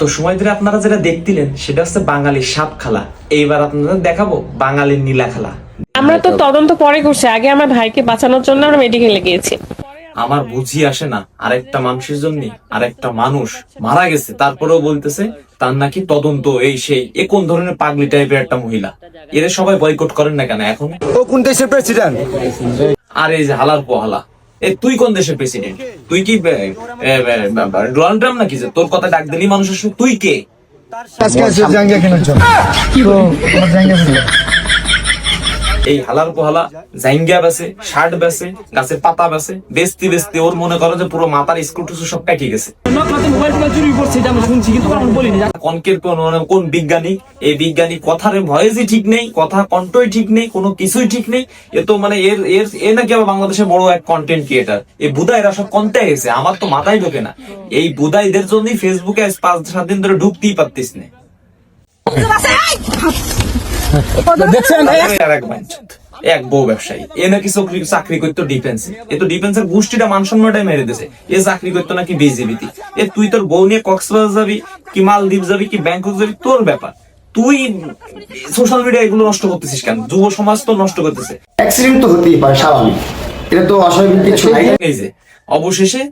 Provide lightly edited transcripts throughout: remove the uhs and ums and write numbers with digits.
এত সময় ধরে আপনারা যেটা দেখতিলেন সেটা হচ্ছে বাঙালির সাপ খেলা। এইবার আপনাদের দেখাবো বাঙালির নীলা খেলা। আমরা তো তদন্ত পরে করছি, আগে আমার ভাইকে বাঁচানোর জন্য আমরা মেডিকেলে গিয়েছি। আমার বুঝি আসে না, আরেকটা মানুষের জন্য আরেকটা মানুষ মারা গেছে, তারপরেও বলতেছে তার নাকি তদন্ত এই সেই। এ কোন ধরনের পাগলি টাইপের একটা মহিলা? এরা সবাই বয়কট করেন না কেন এখন? ও কোন দেশের প্রেসিডেন্ট? আর এই যে হালার পোহালা, এ তুই কোন দেশের প্রেসিডেন্ট? তুই কি ডোনাল্ড ট্রাম্প নাকি যে তোর কথা ডাক দিলি মানুষের সঙ্গে? তুই কে? আজকে জাঙ্গিয়া কেনার জন্য কি জাঙ্গিয়া ছিল? এই হালার পোহালা জাইঙ্গা বেছে, শার্ট বেছে, গাছের পাতা বেছে, বেচতে বেচতে ওর মনে করো যে পুরো মাথার স্ক্রু টুসু সব কাটিয়ে গেছে। কনকের কোন বিজ্ঞানী? এই বিজ্ঞানী কথার ভয়েসই ঠিক নেই, কথা কণ্ঠই ঠিক নেই, কোনো কিছুই ঠিক নেই। এ তো মানে এর নাকি আবার বাংলাদেশের বড় এক কন্টেন্ট ক্রিয়েটার। এই বুদা এরা সব কনতে গেছে, আমার তো মাথায় ঢোকে না। এই বুদাইদের জন্যই ফেসবুকে 5-7 দিন ধরে ঢুকতেই পারতিস না। এক বউ ব্যবসায়ী, এ নাকি চাকরি করতো ডিফেন্সে। এ তো ডিফেন্সের গোষ্ঠীটা মান সম্মানটাই মেরে দিয়েছে। এ চাকরি করতো নাকি বিজেপিতে। এ তুই তোর বউ নিয়ে কক্সবাজার যাবি কি মালদ্বীপ যাবি কি ব্যাংকক যাবি, তোর ব্যাপার। তুই সোশ্যাল মিডিয়া এগুলো নষ্ট করতেছিস কেন? যুব সমাজ তো নষ্ট করতেছে। অ্যাক্সিডেন্ট তো হতেই পারে, স্বাভাবিক, এটা তো অস্বাভাবিক কিছু নাই। এই যে অবশেষে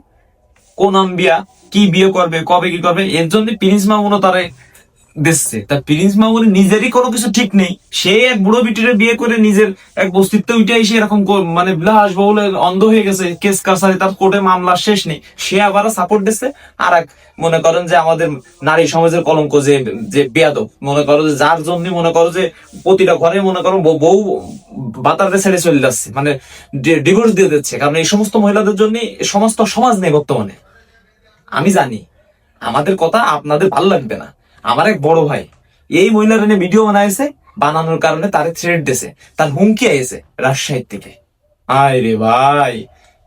কোন আম্বিয়া কি বিয়ে করবে, কবে কি করবে, এর জন্য প্রিন্স মামুনও তারে দেখছে। তা প্রিন্স মামুনের নিজেরই কোনো কিছু ঠিক নেই। সে এক বুড়ো বিটিরে বিয়ে করে নিজের এক বস্তিত্ব উঠে এসে এরকম মানে বিলাস বহুলে অন্ধ হয়ে গেছে। কেস কাছারি তার কোর্টে মামলা শেষ নেই, সে আবার সাপোর্ট দিচ্ছে। আর এক মনে করেন যে আমাদের নারী সমাজের কলঙ্ক যে বেয়াদব, মনে করো যে যার জন্য মনে করো যে প্রতিটা ঘরে মনে করো বউ বাতারে ছেড়ে চলে যাচ্ছে, মানে ডিভোর্স দিয়ে দিচ্ছে। কারণ এই সমস্ত মহিলাদের জন্য সমস্ত সমাজ নেই বর্তমানে। আমি জানি আমাদের কথা আপনাদের ভালো লাগবে না। আমার এক বড় ভাই এই মহিলার নিয়ে ভিডিও বানাইছে, বানানোর কারণে তারে থ্রেট দিয়েছে, তার হুমকি আইছে রাজশাহী থেকে। আয় রে ভাই,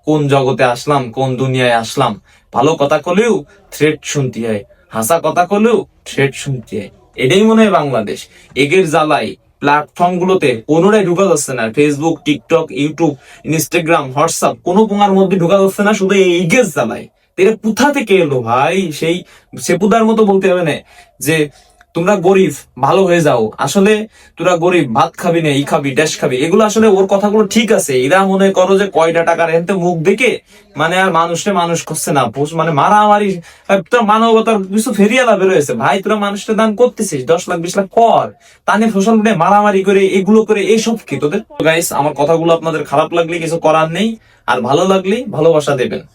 কোন জগতে আসলাম, কোন দুনিয়ায় আসলাম? ভালো কথা কলেও থ্রেট শুনতে হয়, হাসা কথা কলেও থ্রেট শুনতে হয়। এটাই মনে হয় বাংলাদেশ। এগের জ্বালাই প্ল্যাটফর্ম গুলোতে কোনোটাই ঢুকা যাচ্ছে না। Facebook, TikTok, YouTube, Instagram, WhatsApp কোনো পোঙার মধ্যে ঢুকা যাচ্ছে না, শুধু এই এগের জ্বালাই। এরা কোথা থেকে এলো ভাই? সেই সেপুদার মতো বলতে হবে না যে তোমরা গরিব ভালো হয়ে যাও। আসলে তোরা গরিব, ভাত খাবি না, ই খাবি, ড্যাশ খাবি, এগুলো আসলে ওর কথাগুলো ঠিক আছে। এরা মনে করো যে কয়টা টাকার এনতে মুখ দেখে মানে আর মানুষটা মানুষ করছে না, মানে মারামারি। তোর মানবতার কিছু ফেরিয়ালা বেরোয়েছে ভাই। তোরা মানুষটা দান করতেছিস 10 লাখ 20 লাখ কর, তা নিয়ে সোশ্যাল মিডিয়ায় মারামারি করে এগুলো করে এইসব কি তোদের? গাইস, আমার কথাগুলো আপনাদের খারাপ লাগলে কিছু করার নেই, আর ভালো লাগলে ভালোবাসা দেবেন।